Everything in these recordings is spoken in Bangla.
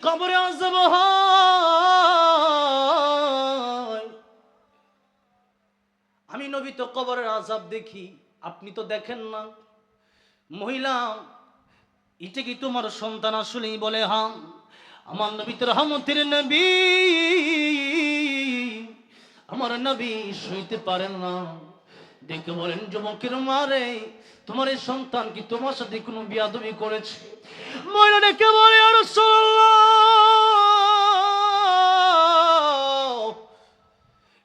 কবরে আযাব হয়। আমি নবী তো কবরের আযাব দেখি, আপনি তো দেখেন না। মহিলা, এটা কি তোমার সন্তান? আসলেই বলে হ্যাঁ। আমার নবী তো রহমতের নবী, আমার নবী সইতে পারেন না। দেখে বলেন, যুবকের মারে, তোমার এই সন্তান কি তোমার সাথে কোনো বিয়াদবি করেছে? মহিলা ডেকে বলে, ইয়া রাসূলুল্লাহ,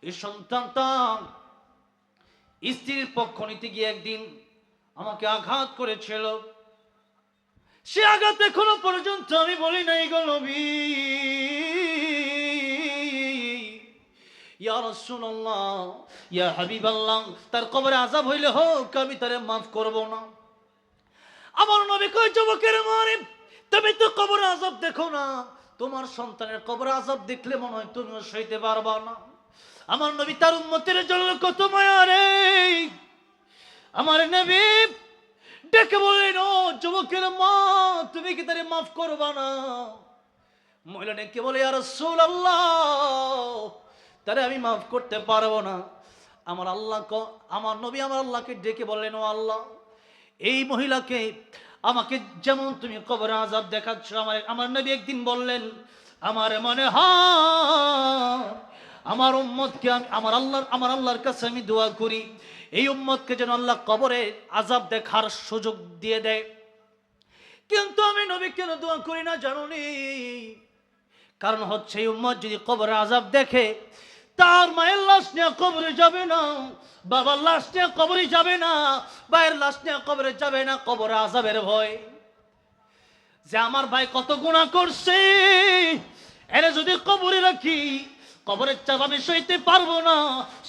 এই সন্তানটা স্ত্রীর পক্ষ নিতে গিয়ে একদিন আমাকে আঘাত করেছিল। সে আঘাত এখনো পর্যন্ত আমি বলি নাই গো নবী। ইয়া রাসূলুল্লাহ, ইয়া হাবিবাল্লাহ, তার কবরে আযাব হইলে হোক, আমি তারে মাফ করব না। আমার নবী কয়, যুবকের মারে, তুমি তো কবরে আযাব দেখো না, তোমার সন্তানের কবরে আযাব দেখলে মনে হয় তুমিও সইতে পারবা না। আমার নবী তার উম্মতের জন্য কত মায়া রে। আমার নবী ডেকে বললেন, ও যুবকের মা, তুমি কি তারে মাফ করবা না? মহিলা ডেকে বলে, ইয়া রাসূলুল্লাহ, তারে আমি মাফ করতে পারবো না। আমার নবী আমার আল্লাহকে ডেকে বললেন, ও আল্লাহ, এই মহিলাকে আমাকে যেমন তুমি কবরে আযাব দেখাচ্ছ, আমার নবী একদিন বললেন, আমার মনে হয় আমার উম্মতকে আমি আমার আল্লাহর কাছে আমি দোয়া করি, এই উম্মতকে যেন আল্লাহ কবরে আযাব দেখার সুযোগ দিয়ে দেয়। কিন্তু আমি নবী কেন দোয়া করি না জানুনি? কারণ হচ্ছে, এই উম্মত যদি কবরে আযাব দেখে, তার মায়ের লাশ নিয়ে কবরে যাবে না, বাবার লাশ নিয়ে কবরে যাবে না, ভাইয়ের লাশ নিয়ে কবরে যাবে না, কবরে আযাবের ভয়। যে আমার ভাই কত গুনাহ করছে, এরে যদি কবরে রাখি, কবরের চাপ আমি সইতে পারবো না,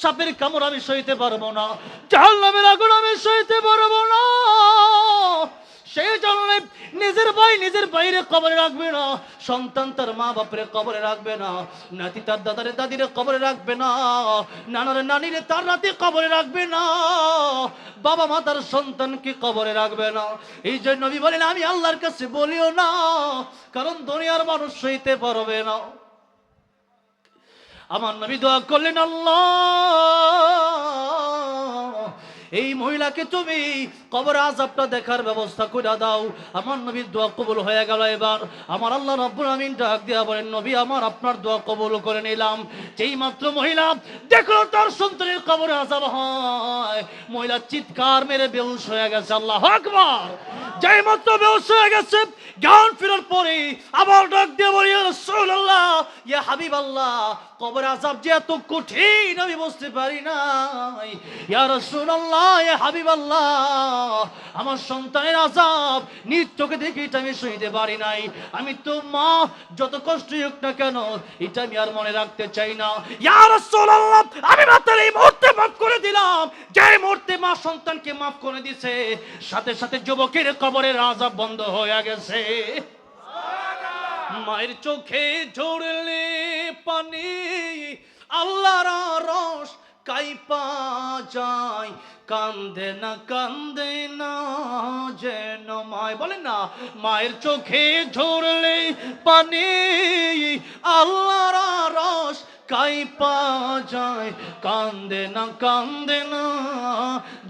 সাপের কামড় আমি সইতে পারবো না, জাহান্নামের আগুন আমি সইতে পারবো না। সেই জন্য নিজের ভাই নিজের ভাইরে কবরে রাখবে না, সন্তান তার মা বাপরে কবরে রাখবে না, নাতি তার দাদারে দাদিরে কবরে রাখবে না, নানারে নানিরে তার নাতি কবরে রাখবে না, বাবা মা তার সন্তানকে কবরে রাখবে না। এই জন্য নবী বলেন, আমি আল্লাহর কাছে বলিও না, কারণ দুনিয়ার মানুষ সইতে পারবে না। আমার নবী দোয়া করলেন, আল্লাহ, এই মহিলাকে তুমি কবর আযাবটা দেখার ব্যবস্থা করে দাও। আমার নবীর দোয়া কবুল হয়ে গেল। এবার আমার আল্লাহ রাব্বুল আমিন ডাক দিয়া বলেন, নবী আমার আপনার দোয়া কবুল করে নিলাম। যেই মাত্র মহিলা দেখো তার সন্তানের কবরে আযাব হয়, মহিলা চিৎকার মেরে বেহুশ হয়ে গেছে। আল্লাহু আকবার। যেই মাত্র বেহুশ হয়ে গেছে, জ্ঞান ফেরার পরে আবার ডাক দিয়ে বলি, ইয়া রাসূলুল্লাহ, ইয়া হাবিবাল্লাহ, কবর আযাব যে এত কঠিন আমি বুঝতে পারি নাই। ইয়া রাসূলুল্লাহ, ইয়া হাবিবাল্লাহ, আমার সন্তানের আযাব নিজ চোখে দেখে এটা আমি সইতে পারি নাই। আমি তো মা, যত কষ্টই হোক না কেন, এটা আমি আর মনে রাখতে চাই না। ইয়া রাসূলুল্লাহ, আমি মাত্র এই মুহূর্তে মাফ করে দিলাম। যে মুহূর্তে মা সন্তানকে মাফ করে দিয়েছে, সাথে সাথে যুবকের কবরের আযাব বন্ধ হয়ে গেছে। মায়ের চোখে ঝরলে পানি, আল্লাহর রস কাইপা যায়, কান্দে না যেন মায়। বলেন না, মায়ের চোখে ঝরলে পানি, আল্লাহর রস কাইপা যায়, কান্দে না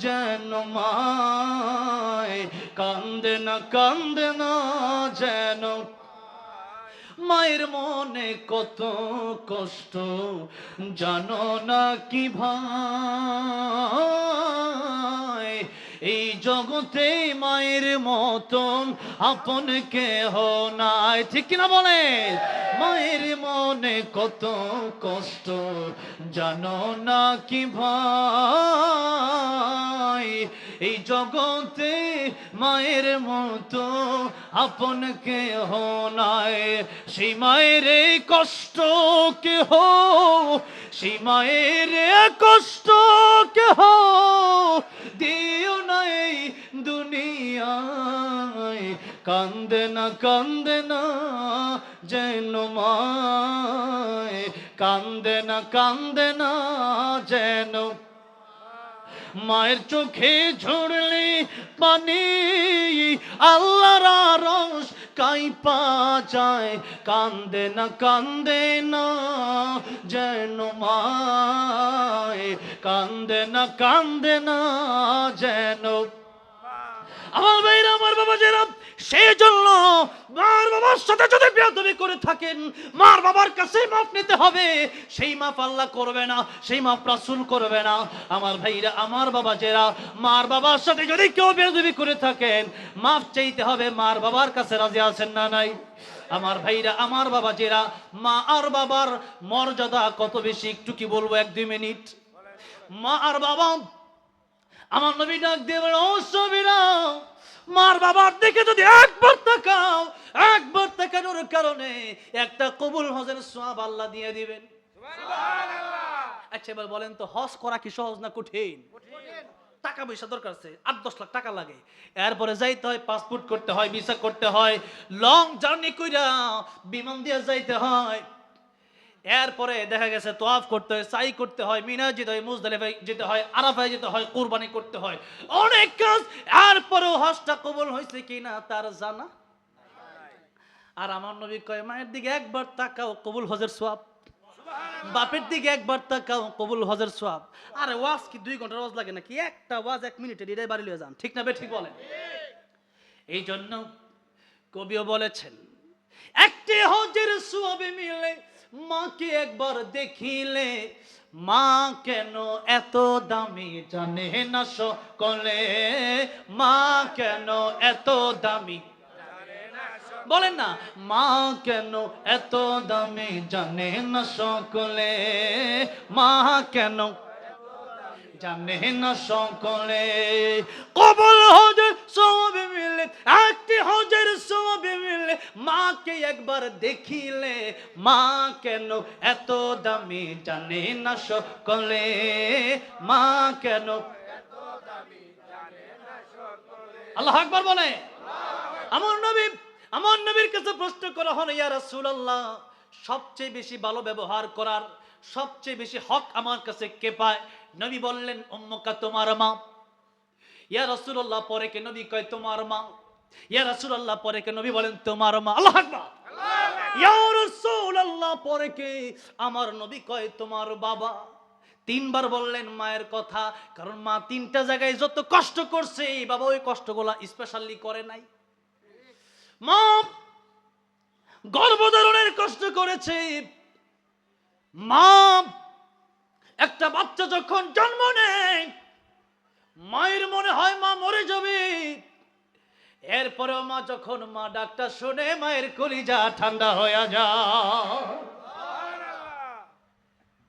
যেন মায়, কান্দে না যেন। মায়ের মনে কত কষ্ট জানো না কি ভাই, এই জগতে মায়ের মতন আপন কেহ নাই। ঠিক কিনা বলে? মায়ের মনে কত কষ্ট জানো না কি ভাই, এই জগতে মায়ের মতো আপন কেহ নাই। সেই মায়ের কষ্ট কেহ, সেই মায়ের কষ্ট কেহ দিও নাই দুনিয়ায়, কান্দে না যেন মায়, কান্দে না যেন। মায়ের চোখে ঝরলে পানি, আল্লাহর রস কাইপা যায়, কান্দে না যেন মায়, কান্দে না যেন। আমার ভাইরা, আমার বাবা যারা, সেই জন্য মার বাবার সাথে যদি বেয়াদবি করে থাকেন, মার বাবার কাছে মাফ নিতে হবে। সেই মাফ আল্লাহ করবে না, সেই মাফ রাসূল করবে না। আমার ভাইরা, আমার বাবা যারা, মার বাবার সাথে যদি কেউ বেয়াদবি করে থাকেন, মাফ চাইতে হবে। মার বাবার কাছে রাজি আছেন না নাই? আমার ভাইরা, আমার বাবা যারা, মা আর বাবার মর্যাদা কত বেশি, একটু কি বলবো, 1-2 মিনিট। মা আর বাবা, আমার নবী ডাক দিয়ে বলেন, ও সবিরা, মার বাবার দিকে যদি একবার তাকাও, একবার তাকানোর কারণে একটা কবুল হজের সওয়াব আল্লাহ দিয়ে দিবেন। সুবহানাল্লাহ। আচ্ছা এবার বলেন তো, হজ করা কি সহজ না কঠিন? টাকা পয়সা দরকার আছে, 8-10 লাখ টাকা লাগে। এরপরে যাইতে হয়, পাসপোর্ট করতে হয়, ভিসা করতে হয়, লং জার্নি কইরা বিমান দিয়ে যাইতে হয়। এরপরে দেখা গেছে তোয়াফ করতে হয়, সাই করতে হয়, মিনা যেতে হয়, মুজদালিফায় যেতে হয়, আরাফায় যেতে হয়, কুরবানি করতে হয়, অনেক কাজ। এরপরেও হজটা কবুল হয়েছে কিনা তার জানা। আর আমার নবী কয়, মায়ের দিকে একবার তাকাও, কবুল হজের সওয়াব। বাপের দিকে একবার তাকাও, কবুল হজের সওয়াব। আরে ওয়াজ কি 2 ঘন্টার ওয়াজ লাগে নাকি? একটা ওয়াজ 1 মিনিটের, এটাই বাড়ি লয়ে যান। ঠিক না বে ঠিক বলেন? এই জন্য কবিও বলেছেন, একটি হজের সওয়াবে মিলে মাকে একবার দেখিলে, মা কেন এত দামি জানে না সকলে, মা কেন এত দামি বলেন না, মা কেন এত দামি জানে না সকলে, মা কেন জানে না সকলে। কবুল হজের সওয়াবে মিলে, একটি হজের সওয়াবে মিলে মাকে একবার দেখিলে, মা কেন এত দামি জানে না সকলে, মা কেন এত দামি জানে না সকলে। আল্লাহু আকবার বলে। আমার নবীর কাছে প্রশ্ন করা হলো, ইয়া রাসূলুল্লাহ, সবচেয়ে বেশি ভালো ব্যবহার করার সবচেয়ে বেশি হক আমার কাছে কে পায়? নবী বললেন, উম্মুকা, তোমার মা। ইয়া রাসূলুল্লাহ, পরে কে? নবী কয় তোমার মা। ইয়া রাসূলুল্লাহ, পরে কে? নবী বলেন তোমার মা। আল্লাহু আকবার। ইয়া রাসূলুল্লাহ, পরে কে? আমার নবী কয় তোমার বাবা। 3 বার বললেন মায়ের কথা, কারণ মা 3টা জায়গায় যত কষ্ট করছে, বাবা ওই কষ্টগুলা স্পেশালি করে নাই। মা গর্ভধারণের কষ্ট করেছে। মা একটা বাচ্চা যখন জন্ম নেয়, মায়ের মনে হয় মা মরে যাবে। এরপরেও মা যখন ডাকটা শুনে, মায়ের কলিজা ঠান্ডা হয়ে যায়।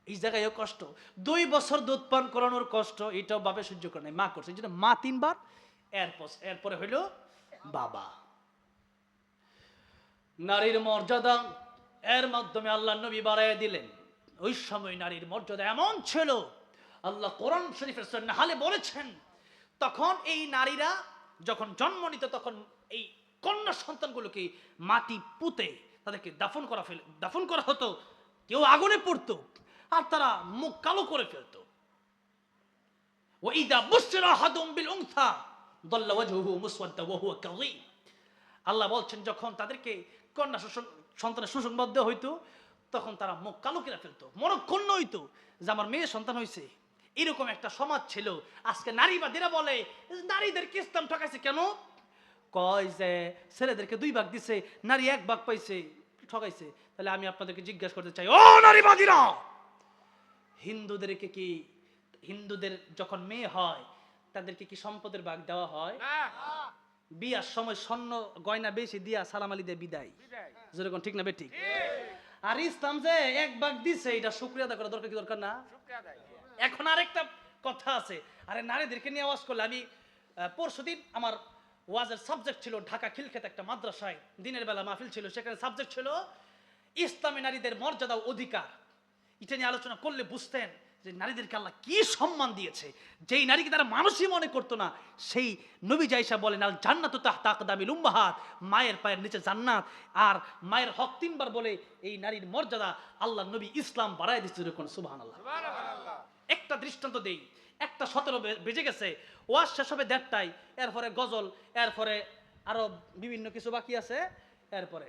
এই জায়গায়ও কষ্ট। 2 বছর দুধ পান করানোর কষ্ট, এটাও বাবা সহ্য করে নাই, মা করছে। এই জন্য মা 3 বার, এরপরে হইল বাবা। নারীর মর্যাদা এর মাধ্যমে আল্লাহ নবী বাড়াইয়া দিলেন। ওই সময় নারীর মর্যাদা এমন ছিল, আল্লাহ কোরআন শরীফের সূরা নাহলে বলেছেন, তখন এই নারীরা যখন জন্ম নিত, তখন এই কন্যা সন্তানগুলোকে মাটি পুঁতে তাদেরকে দাফন করা হতো। কেউ আগুনে পড়তো, আর তারা মুখ কালো করে ফেলতো। ওয়াইদা বুশরা আহাদুম বিল উনসা দাল্লা ওয়াজহুহু মুসওয়াদ্দা ওয়া হুয়া কাযীম। আল্লাহ বলছেন, যখন তাদেরকে কন্যা সন্তানের সুসংবাদ দেওয়া হইতো, তখন তারা মুখ কালো করে ফেলতো, মনক্ষুণ্ণ হইতো যে আমার মেয়ে সন্তান হয়েছে। এরকম একটা সমাজ ছিল। আজকে নারীবাদীরা বলে নারীদেরকে ইসলাম ঠকাইছে। কেন? কয় যে ছেলেদেরকে 2 ভাগ দিছে, নারী 1 ভাগ পাইছে, ঠকাইছে। তাহলে আমি আপনাদেরকে জিজ্ঞাসা করতে চাই, ও নারীবাদীরা, হিন্দুদের যখন মেয়ে হয়, তাদেরকে কি সম্পদের ভাগ দেওয়া হয়? বিয়ার সময় স্বর্ণ গয়না বেশি দিয়া সালাম আলী দিয়ে বিদায়, যেরকম ঠিক না বে ঠিক? আর ইসলাম যে 1 ভাগ দিছে, এটা শুকরিয়া আদায় করা দরকার কি দরকার না? এখন আরেকটা কথা আছে, আরে নারীদেরকে নিয়ে আওয়াজ করলে, আমি পরশুদিন আমার ওয়াজের সাবজেক্ট ছিল ঢাকা খিলক্ষেত একটা মাদ্রাসায়, দিনের বেলা মাহফিল ছিল, সেখানে সাবজেক্ট ছিল ইসলামী নারীদের মর্যাদা ও অধিকার। এটা নিয়ে আলোচনা করলে বুঝতেন যে নারীদেরকে আল্লাহ কি সম্মান দিয়েছে। যেই নারীকে তারা মানুষই মনে করতো না, সেই নবী জাইসা বলেন, আল জান্নাতু তাহতা আকদামিল উম্মাহাত, মায়ের পায়ের নিচে জান্নাত। আর মায়ের হক 3 বার বলে এই নারীর মর্যাদা আল্লাহ নবী ইসলাম বাড়ায় দিচ্ছে। সুবহানাল্লাহ। একটা দৃষ্টান্ত দেই, 1:17 বেজে গেছে, ওয়াজ শেষ হবে 1:30টায়, এরপরে গজল, এরপরে আরো বিভিন্ন কিছু বাকি আছে। এরপরে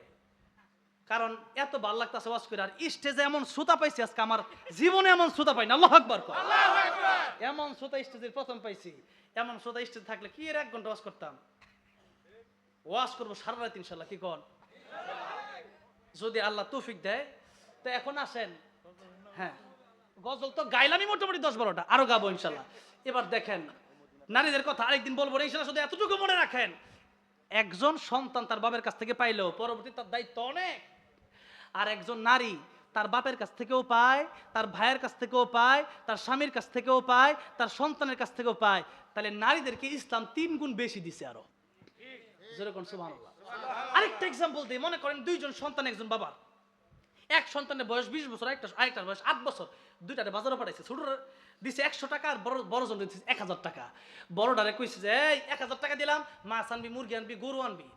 কারণ এত ভাল লাগতেছে ওয়াজ করে, আর স্টেজে এমন শ্রোতা পাইছি আজকে আমার জীবনে এমন শ্রোতা পাই না। আল্লাহু আকবার কর। এমন শ্রোতা স্টেজের প্রথম পাইছি। এমন শ্রোতা স্টেজ থাকলে কি এর 1 ঘন্টা ওয়াজ করতাম। ওয়াজ করবো সারা রাত ইনশাল্লাহ, কি কর যদি আল্লাহ তৌফিক দেয়। তো এখন আসেন, হ্যাঁ গজল তো গাইলামই মোটামুটি 10-12টা, আরো গাবো ইনশাল্লাহ। এবার দেখেন নারীদের কথা আরেকদিন বলবো ইনশাল্লাহ, শুধু এতটুকু মনে রাখেন, একজন সন্তান তার বাবার কাছ থেকে পাইলো পরবর্তী তার দায়িত্ব অনেক। আর একজন নারী তার বাপের কাছ থেকেও পায়, তার ভাইয়ের কাছ থেকেও পায়, তার স্বামীর কাছ থেকেও পায়, তার সন্তানের কাছ থেকেও পায়। তাহলে নারীদেরকে ইসলাম 3 গুণ বেশি দিছে আরো। যেরকম সুবহানাল্লাহ। আরেকটা এক্সাম্পল দিই, মনে করেন 2 জন সন্তান, একজন বাবার, এক সন্তানের বয়স 20 বছর, আরেকটার বয়স 8 বছর, দুইটারে বাজারে পাঠাইছে। ছোটরা দিছে 100 টাকা আর বড় জন দিচ্ছে 1000 টাকা। বড়টারে কইছে যে এই 1000 টাকা দিলাম, মাছ আনবি, মুরগি আনবি, গরু আনবি।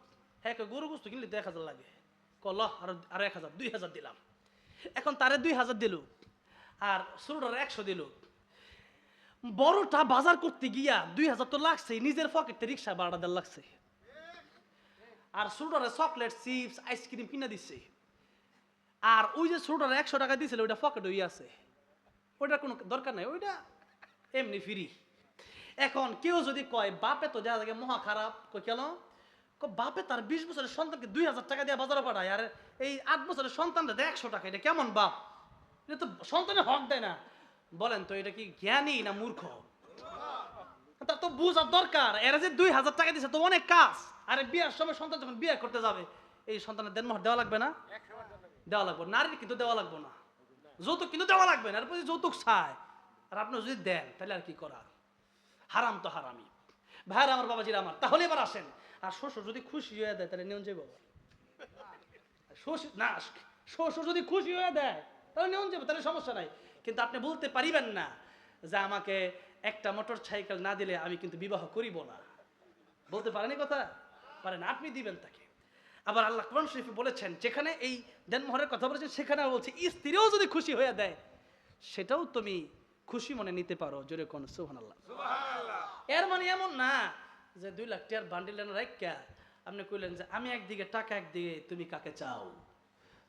হ্যাঁ গরু গোস্ত কিনলে তো 1000 লাগে। কল আর 1000, 2000 দিলাম। এখন তারে 2000 দিল আর ছোটটারে 100 দিল। বড়টা বাজার করতে গিয়া 2000 তো লাগছে, নিজের পকেটে রিক্সা ভাড়া দেওয়া লাগছে। আর ছোটটারে চকলেট, চিপস, আইসক্রিম কিনে দিচ্ছে। আর ওই যে ছোটটারে 100 টাকা দিয়েছিল ওইটা পকেট হয়ে আছে, ওইটা কোনো দরকার নাই, ওইটা এমনি ফ্রি। এখন কেউ যদি কয় বাপে তো যা থাকে মহা খারাপ, কই কেন? বাপে তার 20 বছরের সন্তানকে 2000 টাকা দিয়ে বাজারে পাঠায়, আর এই 8 বছরের সন্তানটা দেয় 100 টাকা, এটা কেমন বাপ? এটা তো সন্তানের হক দেয় না। বলেন তো এটা কি জ্ঞানী না মূর্খ? তার তো বুঝার দরকার। এরা যে 2000 টাকা দিচ্ছে তো অনেক কাজ। আরে বিয়ার সময় সন্তান যখন বিয়ে করতে যাবে, এই সন্তানের দেনমোহর দেওয়া লাগবে না? দেওয়া লাগবে। নারীর কিন্তু দেওয়া লাগবে না, যৌতুক কিন্তু দেওয়া লাগবে না। এরপর যৌতুক চায় আর আপনি যদি দেন তাহলে আর কি করার? হারাম তো হারামি। ভাইরা আমার, বাবাজিরা আমার, তাহলে এবার আসেন। আর শ্বশুর যদি খুশি হয়ে দেয় তাহলে নিয়ন যাবো। শ্বশুর যদি খুশি হয়ে দেয় তাহলে নিয়ন যাবো, তাহলে সমস্যা নাই। কিন্তু আপনি বলতে পারিবেন না যে আমাকে একটা মোটর সাইকেল না দিলে আমি কিন্তু বিবাহ করিব না। বলতে পারেনি কথা? পারেন, আপনি দিবেন তাকে। আবার আল্লাহ কোরআন শরীফে বলেছেন, যেখানে এই দেনমোহরের কথা বলেছেন সেখানে বলছে স্ত্রীও যদি খুশি হয়ে দেয় সেটাও তুমি খুশি মনে নিতে পারো। জোরে কোন সুবহানাল্লাহ। এর মানে এমন না যে 2 লাখ টাকার বান্ডিল রাখা আপনি কইলেন যে আমি একদিকে টাকা, একদিকে তুমি কাকে চাও।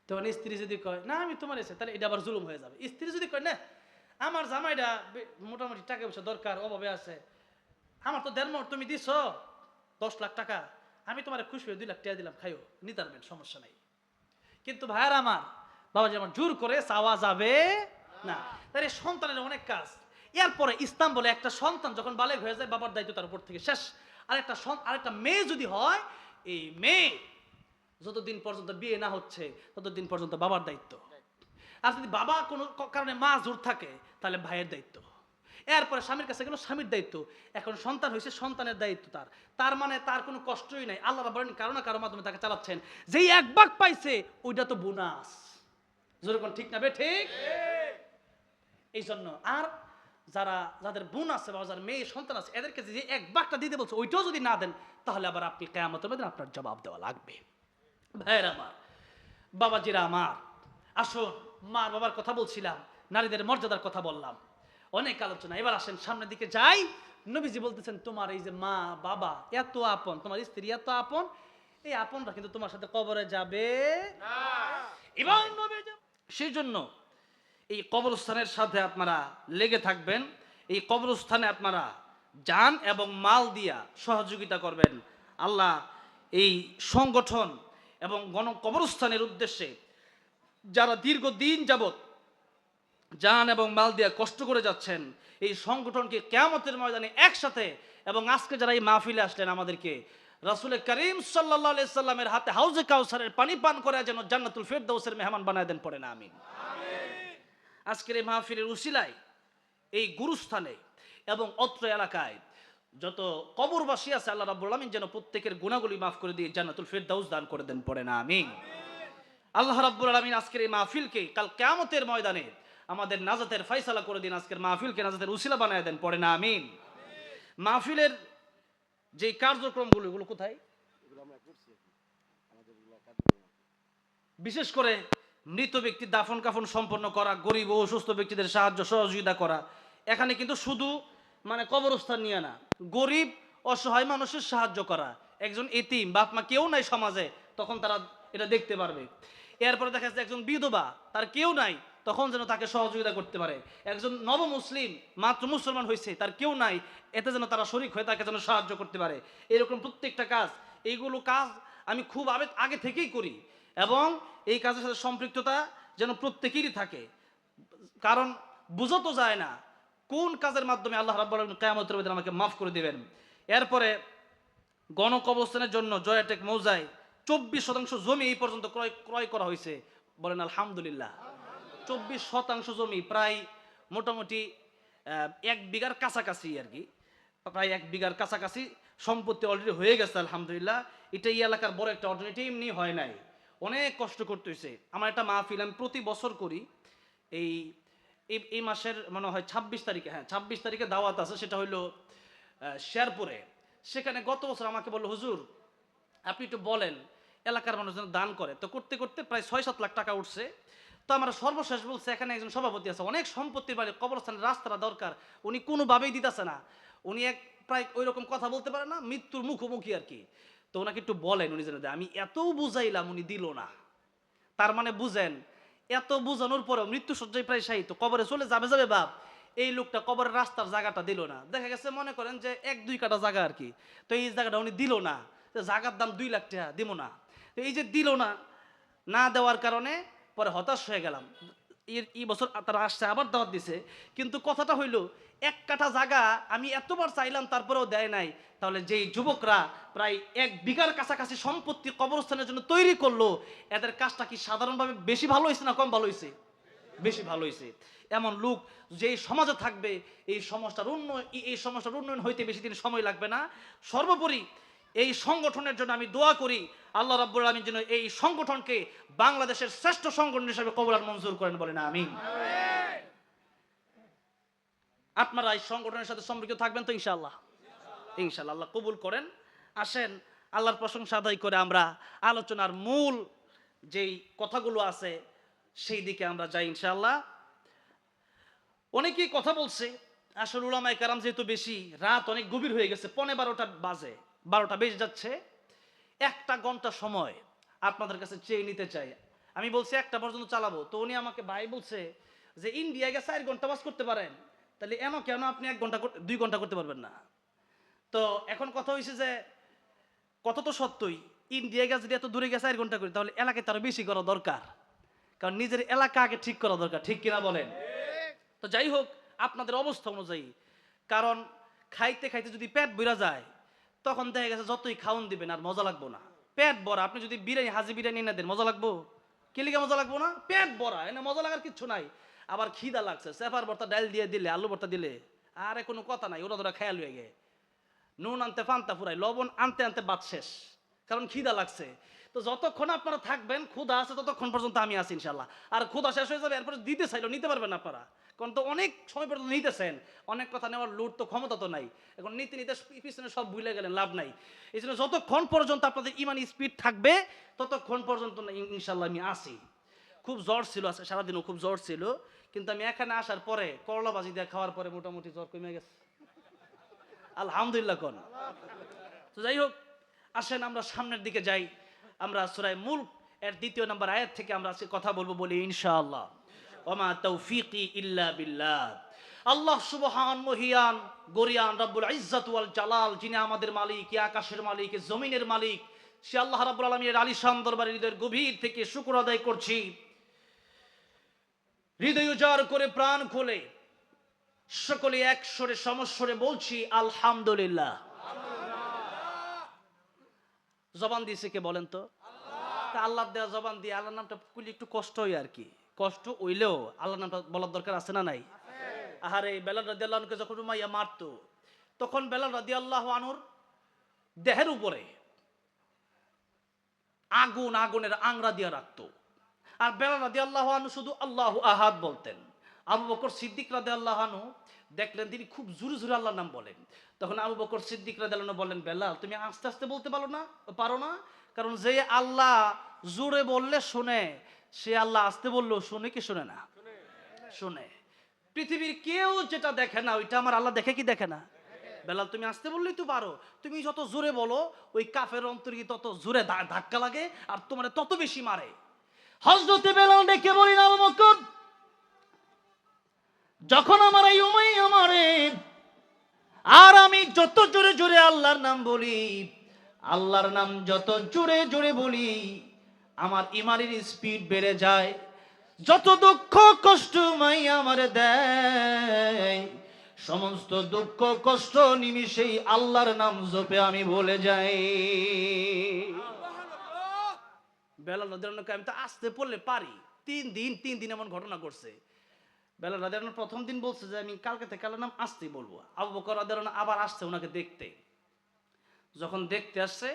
তখন স্ত্রী যদি কয় না আমি তোমার এসে, তাহলে এটা আবার জুলুম হয়ে যাবে। স্ত্রী যদি কয় না আমার জামাইটা মোটামুটি টাকা পয়সা দরকার, অভাবে আছে, আমার তো দেনমোহর তুমি দিছ 10 লাখ টাকা, আমি তোমার খুশি হয়ে 2 লাখ টাকা দিলাম, খাইও, নিতে পারবেন, সমস্যা নাই। কিন্তু ভাইয়ার আমার, বাবাজি আমার, জোর করে চাওয়া যাবে না। তাই সন্তানের অনেক কাজ। এরপরে ইসলাম বলে একটা সন্তান যখন বালেগ হয়ে যায় বাবার দায়িত্ব তার উপর থেকে শেষ। আরেকটা মেয়ে যদি হয়, এই মেয়ে যতদিন পর্যন্ত বিয়ে না হচ্ছে ততদিন পর্যন্ত বাবার দায়িত্ব। আর যদি বাবা কোনো কারণে মা জোর থাকে তাহলে ভাইয়ের দায়িত্ব। এরপরে স্বামীর কাছে গেল স্বামীর দায়িত্ব। এখন সন্তান হয়েছে, সন্তানের দায়িত্ব তার মানে তার কোনো কষ্টই নাই। আল্লাহ বলেন কারো না কারো মাধ্যমে তাকে চালাচ্ছেন। যেই 1 ভাগ পাইছে ওইটা তো বোনাস। যেরকম ঠিক না বে ঠিক? এই জন্য আর যাদের বোন আছে বা যাদের মেয়ে সন্তান আছে এদেরকে যে 1 ভাগটা দিতে বলছে ওইটাও যদি না দেন তাহলে আবার আপনি কিয়ামতের মধ্যে আপনার জবাব দেওয়া লাগবে। ভাইয়েরা আমার, বাবাজিরা আমার, আসুন, মা বাবার কথা বলছিলাম, নারীদের মর্যাদার কথা বললাম, অনেক আলোচনা। এবার আসেন সামনের দিকে যাই। নবীজি বলতেছেন তোমার এই যে মা বাবা এত আপন, তোমার স্ত্রী এত আপন, এই আপনটা কিন্তু তোমার সাথে কবরে যাবে না। এবার সেই জন্য এই কবরস্থানের সাথে আপনারা লেগে থাকবেন। এই কবরস্থানে আপনারা জান এবং মাল দিয়া সহযোগিতা করবেন। আল্লাহ এই সংগঠন এবং কবরস্থানের উদ্দেশ্যে যারা দীর্ঘদিন যাবত জান এবং মাল দিয়া কষ্ট করে যাচ্ছেন, এই সংগঠনকে কিয়ামতের ময়দানে একসাথে, এবং আজকে যারা এই মাহফিলে আসলেন আমাদেরকে রাসূল করিম সাল্লাল্লাহু আলাইহি সাল্লামের হাতে হাউজে কাউসারের পানি পান করে যেন জান্নাতুল ফেরদাউসের মেহমান বানায় দেন, পড়েন আমিন। আজকের এই মাহফিলের উসিলায় এই গুরুস্থানে এবং অত্র এলাকায় যত কবরবাসী আছে আল্লাহ রাব্বুল আলামিন যেন প্রত্যেকের গুনাহগুলি মাফ করে দিয়ে জান্নাতুল ফেরদাউস দান করে দেন, পড়েন আমিন। আল্লাহ রাব্বুল আলামিন আজকের এই মাহফিলকে কাল কিয়ামতের ময়দানে আমাদের নাজাতের ফয়সালা করে দিন, আজকের মাহফিলকে নাজাতের উসিলা বানায় দেন, পড়েন আমিন। মাহফিলের যে কার্যক্রমগুলো এগুলো কোথায়? বিশেষ করে মৃত ব্যক্তি দাফন কাফন সম্পন্ন করা, গরিব ও অসুস্থ ব্যক্তিদের সাহায্য সহযোগিতা করা। এখানে কিন্তু শুধু মানে কবরস্থান নিয়ে না, গরিব অসহায় মানুষের সাহায্য করা। একজন এতিম, বাপ মা কেউ নাই সমাজে, তখন তারা এটা দেখতে পারবে। এরপরে দেখা যাচ্ছে একজন বিধবা, তার কেউ নাই, তখন যেন তাকে সহযোগিতা করতে পারে। একজন নব মুসলিম, মাত্র মুসলমান হয়েছে, তার কেউ নাই, এতে যেন তারা শরিক হয়ে তাকে যেন সাহায্য করতে পারে। এরকম প্রত্যেকটা কাজ, এইগুলো কাজ আমি খুব আগে থেকেই করি, এবং এই কাজের সাথে সম্পৃক্ততা যেন প্রত্যেকেরই থাকে। কারণ বুঝো তো যায় না কোন কাজের মাধ্যমে আল্লাহ রাব্বুল আলামিন কিয়ামতের ময়দানে আমাকে মাফ করে দিবেন। এরপরে গণকবরস্থানের জন্য জয়াটেক মৌজায় 24% জমি এই পর্যন্ত ক্রয় করা হয়েছে। বলেন আলহামদুলিল্লাহ। 24% জমি, প্রায় মোটামুটি 1 বিঘার কাছাকাছি আর কি, প্রায় 1 বিঘার কাছাকাছি সম্পত্তি অলরেডি হয়ে গেছে আলহামদুলিল্লাহ। এটা এই এলাকার বড় একটা অর্জন, এটা এমনি হয় নাই, অনেক কষ্ট করতে হয়েছে। আমার একটা মাহফিল আমি প্রতি বছর করি, এই এই মাসের মনে হয় 26 তারিখে, হ্যাঁ 26 তারিখে দাওয়াত আছে, সেটা হইলো শেরপুরে। সেখানে গত বছর আমাকে বললো, হুজুর আপনি একটু বলেন এলাকার মানুষ যেন দান করে। তো করতে করতে প্রায় 6-7 লাখ টাকা উঠছে। তো আমরা সর্বশেষ বলছে, এখানে একজন সভাপতি আছে, অনেক সম্পত্তির বাড়ি, কবরস্থানের রাস্তাটা দরকার, উনি কোনোভাবেই দিতেছে না, উনি প্রায় ওই রকম কথা বলতে পারে না, মৃত্যুর মুখোমুখি আর কি। তো ওনাকে একটু বলেন উনি যেন দেয়। আমি এত বুঝাইলাম, উনি দিল না। তার মানে বুঝেন, এত বুঝানোর পরেও মৃত্যু সজ্জায় প্রায় শায়িত, কবরে চলে যাবে বাপ, এই লোকটা কবরের রাস্তার জায়গাটা দিল না। দেখা গেছে মনে করেন যে 1-2 কাঠা জায়গা আর কি, তো এই জায়গাটা উনি দিল না। জায়গার দাম 2 লাখ টাকা, দিব না। তো এই যে দিল না, না দেওয়ার কারণে পরে হতাশ হয়ে গেলাম। এই বছর তারা আসছে, আবার দাওয়াত দিছে, কিন্তু কথাটা হইল 1 কাঠা জায়গা আমি এতবার চাইলাম তারপরেও দেয় নাই। তাহলে যেই যুবকরা প্রায় 1 বিঘার কাছাকাছি সম্পত্তি কবরস্থানের জন্য তৈরি করলো, এদের কাজটা কি সাধারণভাবে বেশি ভালো হয়েছে না কম ভালো হয়েছে? বেশি ভালো হয়েছে। এমন লোক যেই সমাজে থাকবে, এই সমাজটার উন্নয়ন হইতে বেশি দিন সময় লাগবে না। সর্বোপরি এই সংগঠনের জন্য আমি দোয়া করি, আল্লাহ রাব্বুল আলামিন যেন এই সংগঠনকে বাংলাদেশের শ্রেষ্ঠ সংগঠন হিসেবে কবুল আর মঞ্জুর করেন, বলেন আমিন। আপনারা এই সংগঠনের সাথে সম্পৃক্ত থাকবেন তো ইনশাআল্লাহ? ইনশাআল্লাহ, আল্লাহ কবুল করেন। আসেন আল্লাহর প্রশংসা আদায় করে আমরা আলোচনার মূল যেই কথাগুলো আছে সেই দিকে আমরা যাই ইনশাআল্লাহ। অনেকেই কথা বলছে, আসলে উলামায়ে কেরাম যেহেতু বেশি, রাত অনেক গভীর হয়ে গেছে, 11:15 বাজে, 12টা বেজে যাচ্ছে। 1 ঘন্টা সময় আপনাদের কাছে চেয়ে নিতে চাই। আমি বলছি 1টা পর্যন্ত চালাবো, তো উনি আমাকে ভাই বলছে যে ইন্ডিয়ায় গিয়ে 4 ঘন্টা বাস করতে পারেন, তাহলে কেন আপনি 1 ঘন্টা 2 ঘন্টা করতে পারবেন না? তো এখন কথা হয়েছে যে কত তো সত্যই, ইন্ডিয়া গিয়ে যদি এত দূরে গিয়ে 4 ঘন্টা করি, তাহলে এলাকায় তারও বেশি করা দরকার, কারণ নিজের এলাকা আগে ঠিক করা দরকার, ঠিক কিনা বলেন? তো যাই হোক, আপনাদের অবস্থা অনুযায়ী, কারণ খাইতে খাইতে যদি পেট ভরা যায়, তখন দেখা গেছে যতই খাওন দিবেন আর মজা লাগবো না। পেট ভরা, আপনি যদি বিরিয়ানি, হাজি বিরিয়ানি এনে দেন, মজা লাগবো? কি লিগে মজা লাগবো না? পেট ভরা, এনে মজা লাগার কিচ্ছু নাই। আবার খিদা লাগছে, সেফার ভর্তা ডাল দিয়ে দিলে, আলু ভর্তা দিলে, আরে কোনো কথা নাই, ওরা ধরা খেয়াল হয়ে গে, নুন আনতে ফান্তা ফুরাই, লবণ আনতে আনতে বাদ শেষ, কারণ খিদা লাগছে। তো যতক্ষণ আপনারা থাকবেন, ক্ষুধা আছে ততক্ষণ পর্যন্ত আমি আছি ইনশাল্লাহ। আর ক্ষুধা শেষ হয়ে যাবে, এরপরে দিতে চাইলেও নিতে পারবেন আপনারা, কারণ তো অনেক সময় পর্যন্ত নিতেছেন, অনেক কথা নেওয়ার লুট তো ক্ষমতা তো নাই, এখন নিতে নিতে পিছনে সব ভুলে গেলেন, লাভ নাই। এই জন্য যতক্ষণ পর্যন্ত আপনাদের ইমানি স্পিড থাকবে, ততক্ষণ পর্যন্ত ইনশাল্লাহ আমি আসি। খুব জ্বর ছিল আজকে সারাদিনও, খুব জ্বর ছিল, কিন্তু আমি এখানে আসার পরে করলা ভাজি দিয়ে খাওয়ার পরে মোটামুটি জ্বর কমে গেছে আলহামদুলিল্লাহ। কোন তো যাই হোক, আসেন আমরা সামনের দিকে যাই। আমরা সূরা মুলক এর 2 নম্বর আয়াত থেকে আমরা আজকে কথা বলবো, বলি ইনশাআল্লাহ। ওমা তৌফিকি ইল্লা বিল্লাহ। আল্লাহ সুবহান মহিয়ান গরিয়ান রব্বুল ইজ্জত ওয়াল জালাল, যিনি আমাদের মালিক, আকাশের মালিক, জমিনের মালিক, সে আল্লাহ রাব্বুল আলামিনের আলিশান দরবারে হৃদয়ের গভীর থেকে শুকর আদায় করছি, হৃদয় উজাড় করে প্রাণ খুলে সকলে এক সুরে সমস্বরে বলছি আলহামদুলিল্লাহ। জবান দিয়েছে কে বলেন তো? তা আল্লাহ দেওয়া জবান দিয়ে আল্লাহর নামটা খুলে একটু কষ্ট হয় আর কি, কষ্ট হইলেও আল্লাহর নামটা বলার দরকার আছে না নাই? আহারে বেলাল রাদিয়াল্লাহু আনহুকে যখন উমাইয়া মারতো, তখন বেলাল রাদিয়াল্লাহু আনহুর দেহের উপরে আগুনের আংরা দিয়ে রাখতো, আর বেলাল রাদিয়াল্লাহু আনহু শুধু আল্লাহু আহাদ বলতেন। আবু বকর সিদ্দিক রাদিয়াল্লাহু আনহু দেখলেন তিনি খুব জোরে জোরে আল্লাহর নাম বলেন, তখন আবু বকর সিদ্দিক রাদিয়াল্লাহু আনহু বললেন, বেলাল তুমি আস্তে আস্তে বলতে পারো না? কারণ যে আল্লাহ জোরে বললে শুনে, সে আল্লাহ আস্তে বললেও শুনে কি শুনে না? শুনে। পৃথিবীর কেউ যেটা দেখে না, ওইটা আমার আল্লাহ দেখে কি দেখে না? বেলাল তুমি আসতে বললেই তো পারো, তুমি যত জোরে বলো ওই কাফের অন্তরে তত জোরে ধাক্কা লাগে আর তোমার তত বেশি মারে। হযরতে বেলাল ডেকে বলেন, আবু বকর, যখন আমার এই উমাইয়া মারে আর আমি যত জোরে জোরে আল্লাহর নাম বলি, আল্লাহর নাম যত জোরে জোরে বলি, আমার ইমানের স্পিড বেড়ে যায়। যত দুঃখ কষ্ট মাইয়া আমারে দেয়, সমস্ত দুঃখ কষ্ট নিমিষেই আল্লাহর নাম জপে আমি বলে যাই। বেলাল রাদিয়াল্লাহু আনহু, আমি তো আসতে পড়লে পারি। 3 দিন এমন ঘটনা ঘটছে। বেলাল রাদিয়াল্লাহু আনহু প্রথম দিন বলছে যে আমি কালকে থেকে আল্লাহর নাম আসতেই বলবো। আবু বকর রাদিয়াল্লাহু আনহু আবার আসছে ওনাকে দেখতে। যখন দেখতে আসছে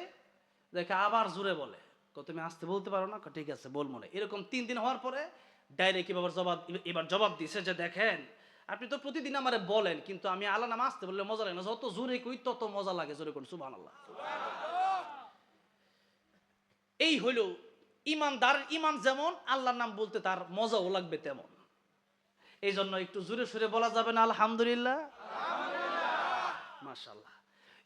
দেখে আবার জোরে বলে, তুমি আসতে বলতে পারো না? ঠিক আছে বলবো না। এরকম 3 দিন হওয়ার পরে ডাইরেক্ট এবার জবাব দিছে যে দেখেন, আপনি তো প্রতিদিন আমারে বলেন, কিন্তু আমি আল্লাহর নাম আসতে বললে মজা লাগে না, যত জোরে কই তত মজা লাগে। জোরে কোন সুবহানাল্লাহ। এই হইল ইমানদার ইমান, যেমন আল্লাহর নাম বলতে তার মজাও লাগবে তেমন। এই জন্য একটু জোরে সুরে বলা যাবে না আলহামদুলিল্লাহ? মাশাআল্লাহ।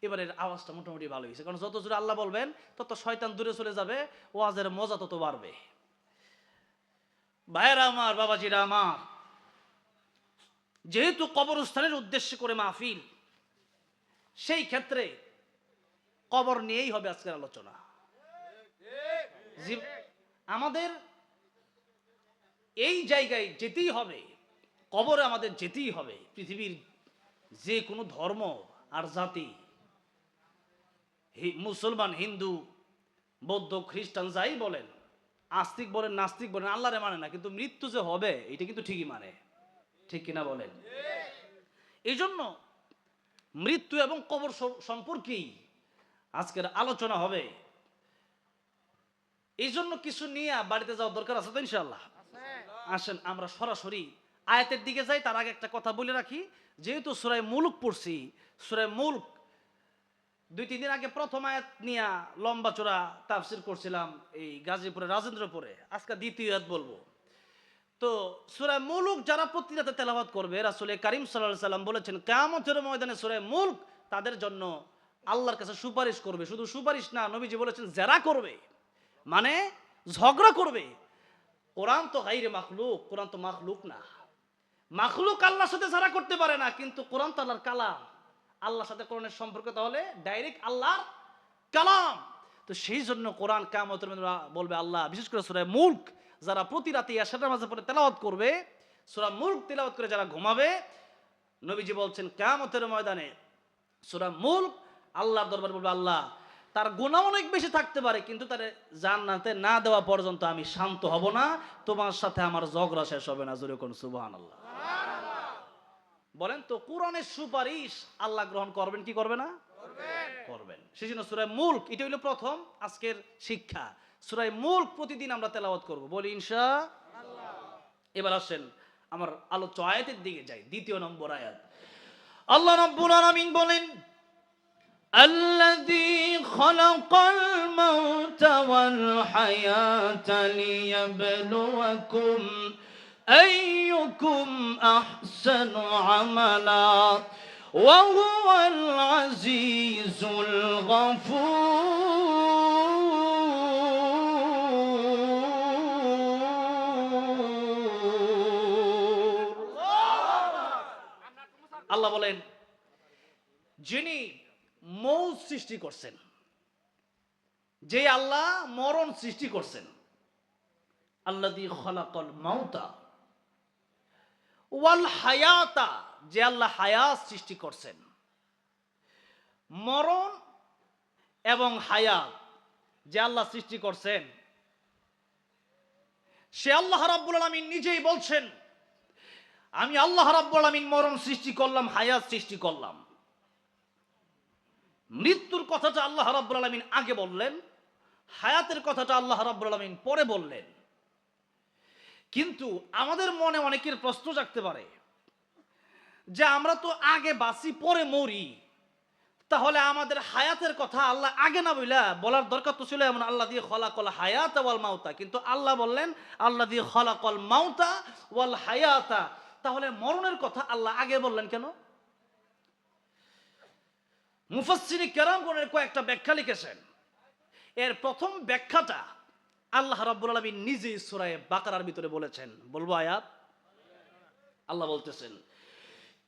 এবারের আওয়াজটা মোটামুটি ভালো হয়েছে, কারণ যত জোরে আল্লাহ বলবেন তত শয়তান দূরে চলে যাবে, ওয়াজের মজা তত বাড়বে। ভাইয়েরা আমার, বাবাজিরা আমার, যেহেতু কবরস্থানের উদ্দেশ্যে করে মাহফিল, সেই ক্ষেত্রে কবর নিয়েই হবে আজকের আলোচনা। আমাদের এই জায়গায় যেতেই হবে, কবরে আমাদের যেতেই হবে। পৃথিবীর যে কোনো ধর্ম আর জাতি, মুসলমান, হিন্দু, বৌদ্ধ, খ্রিস্টান, যাই বলেন, আস্তিক বলেন, নাস্তিক বলেন, আল্লাহরে মানে না, কিন্তু মৃত্যু যে হবে এটা কিন্তু ঠিকই মানে। ঠিক কিনা বলেন? এই জন্য মৃত্যু এবং কবর সম্পর্কেই আজকের আলোচনা হবে। এই জন্য কিছু নিয়ে বাড়িতে যাওয়ার দরকার আছে তো ইনশাআল্লাহ। আসেন আমরা সরাসরি আয়াতের দিকে যাই। তার আগে একটা কথা বলে রাখি, যেহেতু সূরা মুলক পড়ছি, সূরা মুলক 2-3 দিন আগে প্রথম আয়াত নিয়ে লম্বা চড়া তাফসির করছিলাম এই গাজীপুরে রাজেন্দ্রপুরে। আজকে দ্বিতীয় আয়াত বলবো। তো সূরা মুলক যারা প্রতি রাতে তেলাওয়াত করবে, রাসূল কারীম সাল্লাল্লাহু আলাইহি সাল্লাম বলেছেন কিয়ামতের ময়দানে সূরা মুলক তাদের জন্য আল্লাহর কাছে সুপারিশ করবে। শুধু সুপারিশ না, নবীজি বলেছেন জেরা করবে, মানে ঝগড়া করবে। কোরআন তো গায়রে মাখলুক, কোরআন তো মাখলুক না। মাখলুক আল্লাহর সাথে জেরা করতে পারে না, কিন্তু কোরআন তো আল্লাহর কালাম। আল্লাহর সাথে কোরআনের সম্পর্ক তাহলে ডাইরেক্ট আল্লাহর কালাম। তো সেই জন্য কোরআন কিয়ামতের ময়দানে বলবে আল্লাহ, বিশেষ করে সূরা মুলক যারা প্রতি রাতে এশার নামাজের পরে তেলাওয়াত করবে, সূরা মুলক তেলাওয়াত করে যারা ঘুমাবে, নবীজি বলছেন কিয়ামতের ময়দানে সূরা মুলক আল্লাহর দরবারে বলবে, আল্লাহ, তার গুনাহ অনেক বেশি থাকতে পারে, কিন্তু তারে জান্নাতে না দেওয়া পর্যন্ত আমি শান্ত হব না, তোমার সাথে আমার ঝগড়া শেষ হবে না। জোরে কোন সুবহানাল্লাহ। বলেন তো, কোরআনের সুপারিশ আল্লাহ গ্রহণ করবেন কি করবে না? করবেন। সেজন্য সূরা মুলক এটা হলো প্রথম আজকের শিক্ষা। সূরা মুলক প্রতিদিন আমরা তেলাওয়াত করব, বলি ইনশাআল্লাহ। এবার আসেন আমার আলোচ্য আয়াতের দিকে যাই। 2 নম্বর আয়াত, আল্লাহ রাব্বুল আলামিন বলেন, الذي خلق الموت والحياة ليبلوكم أيكم أحسن عملا وهو العزيز الغفور। আল্লাহ বলেন, যিনি মৌত সৃষ্টি করছেন, যে আল্লাহ মরণ সৃষ্টি করছেন, আল্লাযী খালাকাল মাউতা ওয়াল হায়াতা, যে আল্লাহ হায়াত সৃষ্টি করছেন। মরণ এবং হায়াত যে আল্লাহ সৃষ্টি করছেন, সে আল্লাহ রাব্বুল আলামিন নিজেই বলছেন, আমি আল্লাহ রাব্বুল আলামিন মরণ সৃষ্টি করলাম, হায়াত সৃষ্টি করলাম। মৃত্যুর কথাটা আল্লাহ রাব্বুল আলামিন আগে বললেন, হায়াতের কথাটা আল্লাহ রাব্বুল আলামিন পরে বললেন। কিন্তু আমাদের মনে অনেকের প্রশ্ন জাগতে পারে যে আমরা তো আগে বাঁচি পরে মরি, তাহলে আমাদের হায়াতের কথা আল্লাহ আগে না বলার দরকার তো ছিল এমন, আল্লাহ দিয়ে খলাকল হায়াত ওয়াল মাউতা। কিন্তু আল্লাহ বললেন আল্লাহ দিয়ে খলাকল মাউতা ওয়াল হায়াতা, তাহলে মরণের কথা আল্লাহ আগে বললেন কেন? মুফাসসিরে কেরামগণের কয়েকটা ব্যাখ্যা লিখেছেন। এর প্রথম ব্যাখ্যাটা আল্লাহ রাব্বুল আলামিন নিজেই সূরা বাকারার ভিতরে বলেছেন। বলবো আয়াত? আল্লাহ বলতেছেন,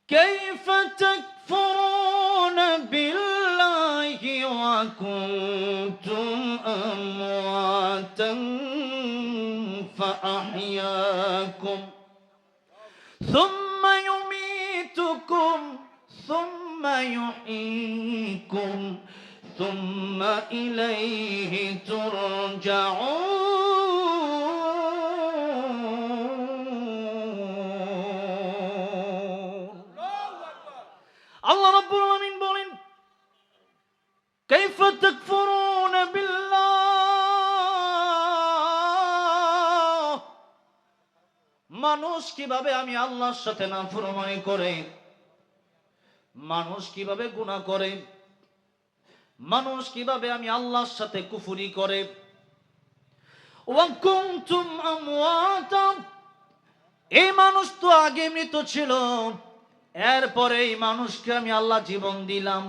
কাইফা তাকফুরুনা বিল্লাহি ওয়া কুনতুম আমওয়াতান ফাআহইয়াকুম সুম্মা ইউমীতুকুম সুম্মা ইউহয়ীকুম সুম্মা ইলাইহি তুরজাউন। আল্লাহ রাব্বুল আলামিন বলেন, কাইফা তাকফুরুনা বিল্লাহ, মানুষ কিভাবে আমি আল্লাহর সাথে নাফরমানি করে, মানুষ কিভাবে গুনাহ করে, মানুষ কিভাবে আমি আল্লাহর সাথে কুফরি করে। ওয়া কুনতুম আমওয়াতা, এই মানুষ তো আগে মৃত ছিল, এরপরে এই মানুষকে আমি আল্লাহ জীবন দিলাম।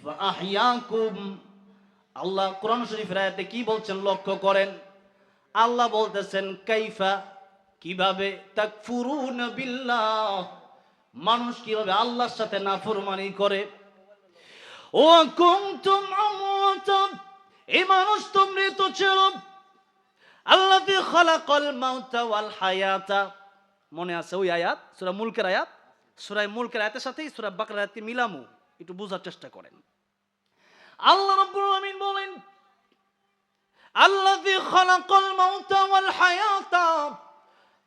ফাআহইয়াকুম, আল্লাহ কোরআন শরীফের আয়াতে কি বলছেন লক্ষ্য করেন। আল্লাহ বলতেছেন কাইফা, কিভাবে, তাকফুরুনা বিল্লাহ, মানুষ কিভাবে আল্লাহর সাথে নাফরমানি করে। ও কুনতুম আমওয়াতা, এই মানুষ তো মৃত ছিল। আল্লাযী খালাকাল মাউতা ওয়াল হায়াতা, মনে আছে ওই আয়াত, সূরা মুলকের আয়াত। সূরা মুলকের আয়াতের সাথে সূরা বাকারার আয়াতকে মিলামু, একটু বোঝার চেষ্টা করেন। আল্লাহ রাব্বুল আলামিন বলেন, আল্লাযী খালাকাল মাউতা ওয়াল হায়াতা,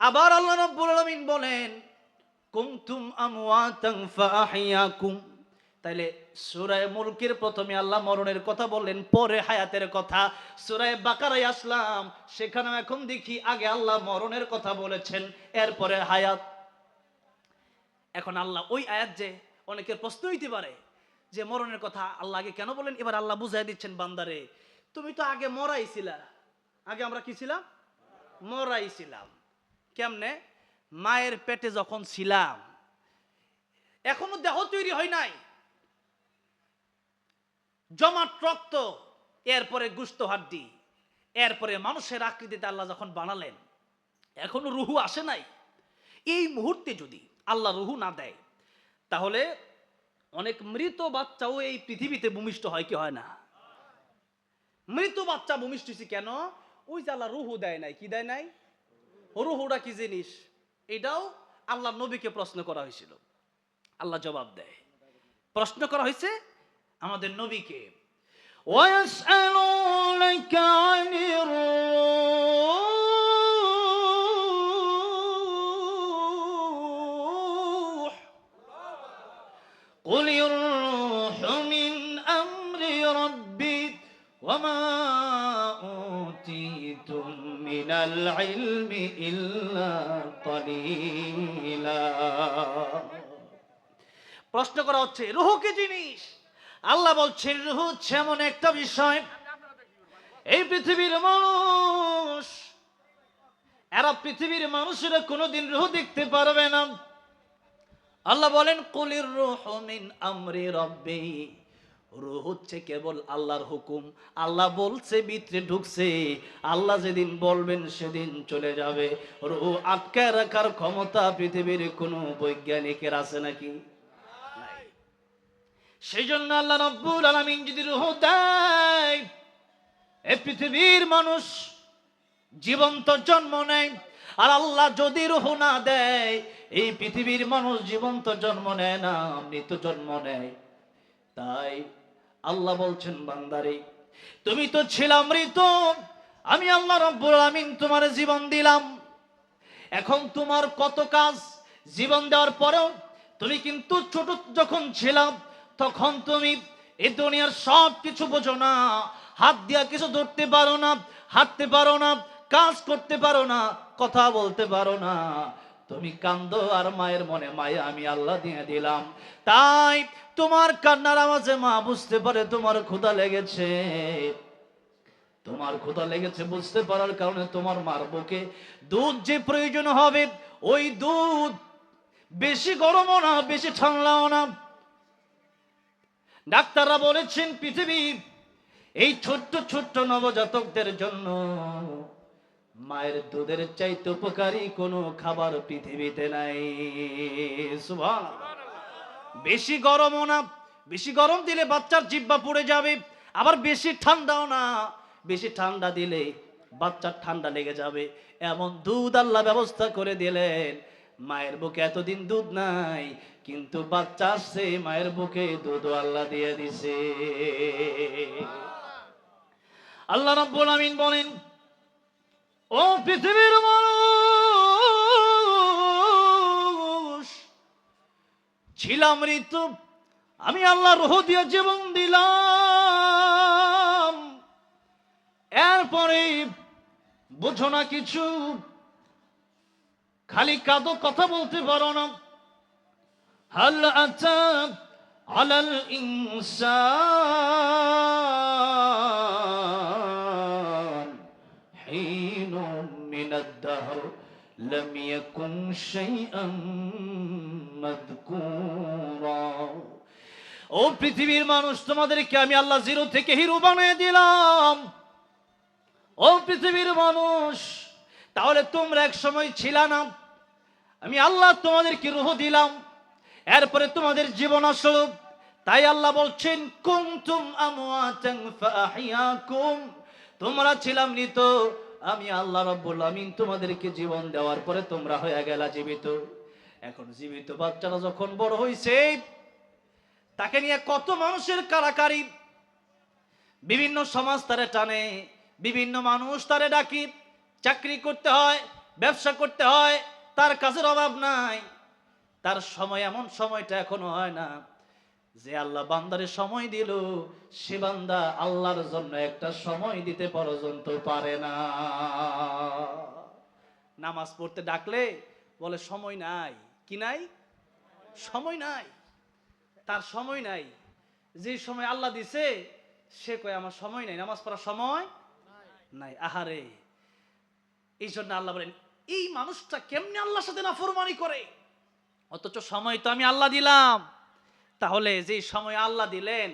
আবার আল্লাহ রাব্বুল আলামিন বলেন কুনতুম আমওয়াতান ফাআহইয়াকুম। তাইলে সূরা মুলকের প্রথমে আল্লাহ মরণের কথা বললেন, পরে হায়াতের কথা। সূরা বাকারায় আসলাম, সেখানে এখন দেখি আগে আল্লাহ মরণের কথা বলেছেন, এরপরে হায়াত। এখন আল্লাহ ওই আয়াত, যে অনেকের প্রশ্ন হইতে পারে যে মরণের কথা আল্লাহ আগে কেন বলেন, এবার আল্লাহ বুঝাই দিচ্ছেন, বান্দারে তুমি তো আগে মরাইছিলা। আগে আমরা কি ছিলাম? মরাইছিলাম। কেমনে? মায়ের পেটে যখন ছিলাম, এখনো দেহ তৈরি হয় নাই, জমাট রক্ত, এরপরে গুস্ত হাড্ডি, এরপরে মানুষের আকৃতিতে আল্লাহ যখন বানালেন, এখনো রুহু আসে নাই। এই মুহূর্তে যদি আল্লাহ রুহু না দেয়, তাহলে অনেক মৃত বাচ্চাও এই পৃথিবীতে ভূমিষ্ঠ হয় কি হয় না? মৃত বাচ্চা ভূমিষ্ঠ হয়েছে কেন? ওই যে আল্লাহ রুহু দেয় নাই। কি দেয় নাই? রুহুটা কি জিনিস? এটাও আল্লাহ নবীকে প্রশ্ন করা হয়েছিল, আল্লাহ জবাব দেয়। প্রশ্ন করা হয়েছে আমাদের নবীকে, ওয়াসআলুনাকা আনির রূহ কুলির রূহু মিন আমরি রাব্বি ওয়া মা উতীতুম মিনাল ইলমি ইল্লা কালিলা। প্রশ্ন করা হচ্ছে রূহ কি জিনিস? আল্লাহ বলছেন রূহ হচ্ছে এমন একটা বিষয়, এই পৃথিবীর মানুষ, এরা পৃথিবীর মানুষেরা কোনোদিন রূহ দেখতে পারবে না। আল্লাহ বলেন কুলির রূহু মিন আমরি রাব্বি, রূহ হচ্ছে কেবল আল্লাহর হুকুম। আল্লাহ বলছে, ভিতরে ঢুকছে, আল্লাহ যেদিন বলবেন সেদিন চলে যাবে। রূহ আটকায় রাখার ক্ষমতা পৃথিবীর কোনো বৈজ্ঞানিকের আছে নাকি? নাই। সেই জন্য আল্লাহ রাব্বুল আলামিন যদি রূহ দেয়, এই পৃথিবীর মানুষ জীবন্ত জন্ম নেয়। আর আল্লাহ যদি রূহ না দেয়, এই পৃথিবীর মানুষ জীবন্ত জন্ম নেয় না, মৃত জন্ম নেয়। তাই আল্লাহ বলছেন, বান্দারে তুমি তো ছিলা মৃত, আমি আল্লাহ রাব্বুল আলামিন তোমার জীবন দিলাম। এখন তোমার কত কাজ, জীবন দেওয়ার পরেও তুমি কিন্তু ছোট যখন ছিলাম, তখন তুমি এই দুনিয়ার সব কিছু বোঝো না, হাত দিয়া কিছু ধরতে পারো না, হাঁটতে পারো না, কাজ করতে পারো না, কথা বলতে পারো না। তুমি কান্দো আর মায়ের মনে মায়া আমি আল্লাহ দিয়ে দিলাম। তাই তোমার কান্নার আওয়াজে মা বুঝতে পারে তোমার ক্ষুধা লেগেছে। তোমার ক্ষুধা লেগেছে বুঝতে পারার কারণে তোমার মার বুকে দুধ যে প্রয়োজন হবে, ওই দুধ বেশি গরমও না বেশি ঠান্ডাও না, ডাক্তাররা বলেছেন পৃথিবী এই ছোট্ট ছোট্ট নবজাতকদের জন্য মায়ের দুধের চাইতে উপকারী কোনো খাবার পৃথিবীতে নাই। সুবহানাল্লাহ। বেশি গরমও না, বেশি গরম দিলে বাচ্চার জিহ্বা পুড়ে যাবে, আবার বেশি ঠান্ডাও না, বেশি ঠান্ডা দিলে বাচ্চার ঠান্ডা লেগে যাবে। এমন দুধ আল্লাহ ব্যবস্থা করে দিলেন। মায়ের বুকে এতদিন দুধ নাই, কিন্তু বাচ্চা আসছে, মায়ের বুকে দুধ আল্লাহ দিয়ে দিছে। আল্লাহ রাব্বুল আমিন বলেন, ও পৃথিবীর মানুষ, ছিলাম ঋতু, আমি আল্লাহ রূহ দিয়ে জীবন দিলাম, এরপরে বুঝো না কিছু, খালি কাঁদো, কথা বলতে পারো না। হাল আতা আলাল ইনসান হিনুম মিনাদ দাহর লাম ইয়াকুন শাইআন মাযকুরা। ও পৃথিবীর মানুষ, তোমাদেরকে আমি আল্লাহ জিরো থেকে হিরো বানিয়ে দিলাম। ও পৃথিবীর মানুষ, তাহলে তোমরা এক সময় ছিলা না, আমি আল্লাহ তোমাদেরকে রূহ দিলাম, এরপরে তোমাদের জীবন আসলো। তাই আল্লাহ বলছেন, কুনতুম আমওয়াতান ফাআহইয়াকুম, তোমরা ছিলাম মৃত, আমি আল্লাহ রাব্বুল আমিন তোমাদেরকে জীবন দেওয়ার পরে তোমরা হয়ে গেলা জীবিত। এখন জীবিত বাচ্চারা যখন বড় হইছে, তাকে নিয়ে কত মানুষের কারাকারি, বিভিন্ন সমাজ তারে টানে, বিভিন্ন মানুষ তারে ডাকি, চাকরি করতে হয়, ব্যবসা করতে হয়, তার কাজের অভাব নাই। তার সময়, এমন সময়টা এখনো হয় না যে আল্লাহ বান্দারে সময় দিল, সে বান্দা আল্লাহর জন্য একটা সময় দিতে পর্যন্ত পারে না। নামাজ পড়তে ডাকলে বলে সময় নাই, কি নাই? সময় নাই, তার সময় নাই। যে সময় আল্লাহ দিছে সে কয় আমার সময় নাই, নামাজ পড়ার সময় নাই। আহারে, এই জন্য আল্লাহ বলেন, এই মানুষটা কেমনে আল্লাহর সাথে নাফরমানি করে, অথচ সময় তো আমি আল্লাহ দিলাম। তাহলে যে সময় আল্লাহ দিলেন,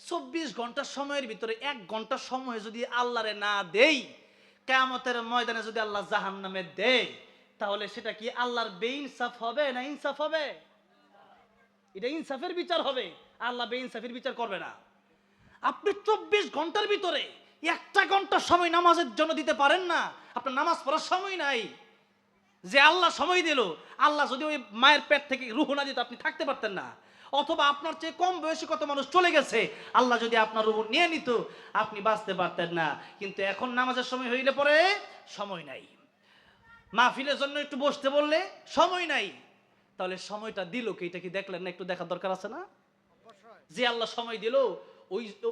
24 ঘন্টার সময়ের ভিতরে 1 ঘন্টা সময় যদি আল্লাহরে না দেই, কিয়ামতের ময়দানে যদি আল্লাহ জাহান্নামে দেয়, তাহলে সেটা কি আল্লাহর বেইনসাফ হবে না ইনসাফ হবে? এটা ইনসাফের বিচার হবে, আল্লাহ বেইনসাফের বিচার করবে না। আপনি 24 ঘন্টার ভিতরে 1টা ঘন্টা সময় নামাজের জন্য দিতে পারেন না, আপনার নামাজ পড়ার সময় নাই। যে আল্লাহ সময় দিল, আল্লাহ যদি ওই মায়ের পেট থেকে রূহ না দিত, আপনি থাকতে পারতেন না। অথবা আপনার চেয়ে কম বয়সী কত মানুষ চলে গেছে, আল্লাহ যদি আপনার রূহ নিয়ে নিত, আপনি বাঁচতে পারতেন না। কিন্তু এখন নামাজের সময় হইলে পরে সময় নাই, মাহফিলের জন্য একটু বসতে বললে সময় নাই। তাহলে সময়টা দিল কি, এটা কি দেখলেন না? একটু দেখার দরকার আছে না? যে আল্লাহ সময় দিল,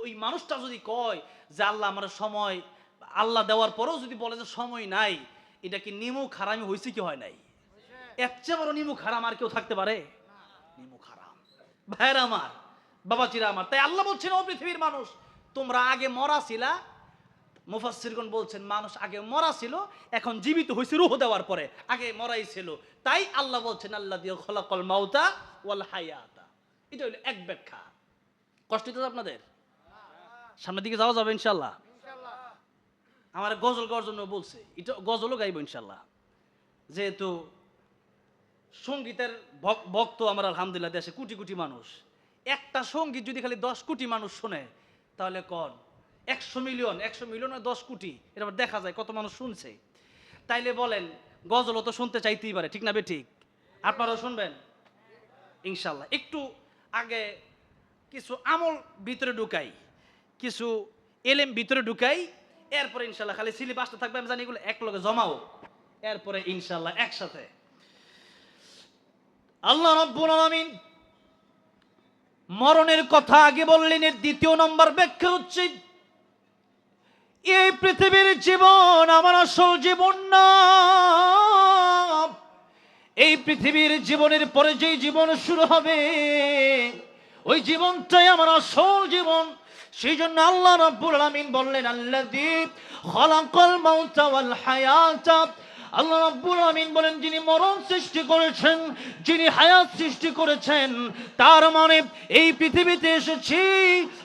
ওই মানুষটা যদি কয় যে আল্লাহ আমার সময়, আল্লাহ দেওয়ার পরেও যদি বলে যে সময় নাই, এটা কি নিমুখ হারামি হয়েছে কি হয় নাই? এর চেয়ে বড় নিমুখ হারাম আর কেউ থাকতে পারে? নিমুখ হারাম। ভাইরা আমার, বাবাজিরা আমার, তাই আল্লাহ বলছেন, ও পৃথিবীর মানুষ, তোমরা আগে মরা ছিলা। মুফাসসিরগণ বলছেন, মানুষ আগে মরা ছিল, এখন জীবিত হয়েছে রূহ দেওয়ার পরে, আগে মরাই ছিল। তাই আল্লাহ বলছেন, আল্লাযী খালাকাল মাউতা ওয়াল হায়াতা। এটা হলো এক ব্যাখ্যা। কষ্ট হচ্ছে আপনাদের? সামনের দিকে যাওয়া যাবে ইনশাআল্লাহ। আমার গজল গাওয়ার জন্য বলছে, এটা গজলও গাইব ইনশাআল্লাহ। যেহেতু সঙ্গীতের ভক্ত আমার আলহামদুলিল্লাহ দেশে কোটি কোটি মানুষ, একটা সঙ্গীত যদি খালি 10 কোটি মানুষ শোনে, তাহলে কোন 100 মিলিয়ন 10 কোটি, এটা দেখা যায় কত মানুষ শুনছে। তাইলে বলেন, গজলও তো শুনতে চাইতেই পারে, ঠিক না বে ঠিক? আপনারাও শুনবেন ইনশাআল্লাহ। একটু আগে কিছু আমল ভিতরে ঢুকাই, কিছু এলেম ভিতরে ঢুকাই, এরপরে ইনশাআল্লাহ খালি সিলেবাসটা থাকবে, আমি জানি এগুলো এক লগে জমাও, এরপরে ইনশাআল্লাহ একসাথে। আল্লাহ রাব্বুল আলামিন মরণের কথা আগে বললেন, এর দ্বিতীয় নম্বর ব্যাখ্যা হচ্ছে, এই পৃথিবীর জীবন আমার আসল জীবন না। এই পৃথিবীর জীবনের পরে যেই জীবন শুরু হবে, ওই জীবনটাই আমার আসল জীবন। সেই জন্য আল্লাহ রাব্বুল আলামিন বললেন, আল্লাযী খালাকাল মাউতা ওয়াল হায়াতা, আল্লাহ রাব্বুল আমিন বলেন, যিনি মরণ সৃষ্টি করেছেন, যিনি হায়াত সৃষ্টি করেছেন, তার মানে এই পৃথিবীতে এসেছি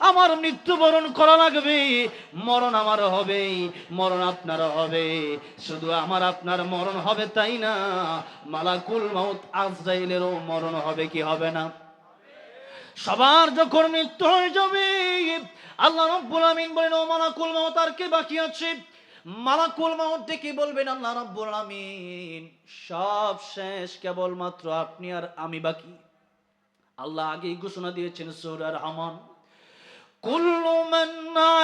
আমার মৃত্যুবরণ করা লাগবে, মরণ আমার হবে, মরণ আপনার হবে। শুধু আমার আপনার মরণ হবে তাই না, মালাকুল মাউত আজরাইলেরও মরণ হবে, কি হবে না? সবার যখন মৃত্যু হয়ে যাবে, আল্লাহ রাব্বুল আমিন বলেন, ও মালাকুল মাউত আর কে বাকি আছে? মালাকুল মাউত ডেকে বলবেন, আল্লাহ রাব্বুল আমিন সব শেষ, কেবলমাত্র আপনি আর আমি বাকি। আল্লাহ আগেই ঘোষণা দিয়েছেন সূরা রহমান, কুল্লু মান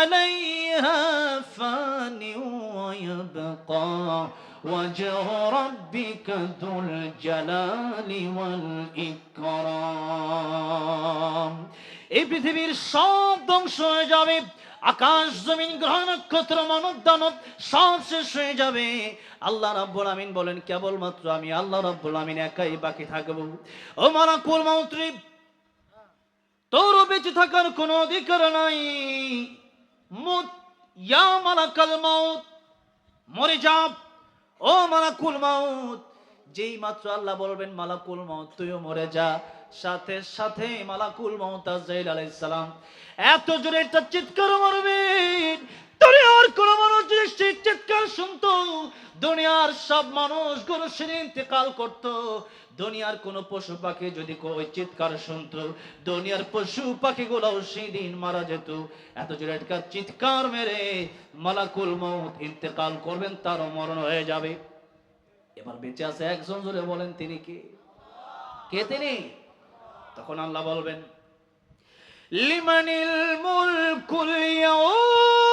আলাইহা ফানি ওয়া ইয়াবকা ওয়াজহু রাব্বিকা যুল জালালি ওয়াল ইকরাম। এই পৃথিবীর সব ধ্বংস হয়ে যাবে, আকাশ জমিন গ্রহ নক্ষত্র মানব দানব সব শেষ হয়ে যাবে। আল্লাহ রাব্বুল আমিন বলেন, কেবলমাত্র আমি আল্লাহ রাব্বুল আমিন একাই বাকি থাকবো। ও মালাকুল মাউত, তোর বেঁচে থাকার কোনো অধিকার নাই। মুত ইয়া মালাকাল মাউত, মরে যা ও মালাকুল মাউত। যেই মাত্র আল্লাহ বলবেন মালাকুল মাউত তুইও মরে যা, সাথে সাথে মালাকুল মাউত আজরাইল আলাইহিস সালাম এত জোরে একটা চিৎকার মারবেন, দুনিয়ার কোন মানুষ যদি সেই চিৎকার শুনতো, দুনিয়ার সব মানুষগুলো সেদিন ইন্তেকাল করতো। দুনিয়ার কোন পশু পাখি যদি ওই চিৎকার শুনতো, দুনিয়ার পশু পাখিগুলোও সেদিন মারা যেত। এত জোরে একটা চিৎকার মেরে মালাকুল মাউত ইন্তেকাল করবেন, তারও মরণ হয়ে যাবে। এবার বেঁচে আছে একজন, জোরে বলেন তিনি কে? কে তিনি? তখন আল্লাহ বলবেন, লিমানিল মুলকুল ইয়াউম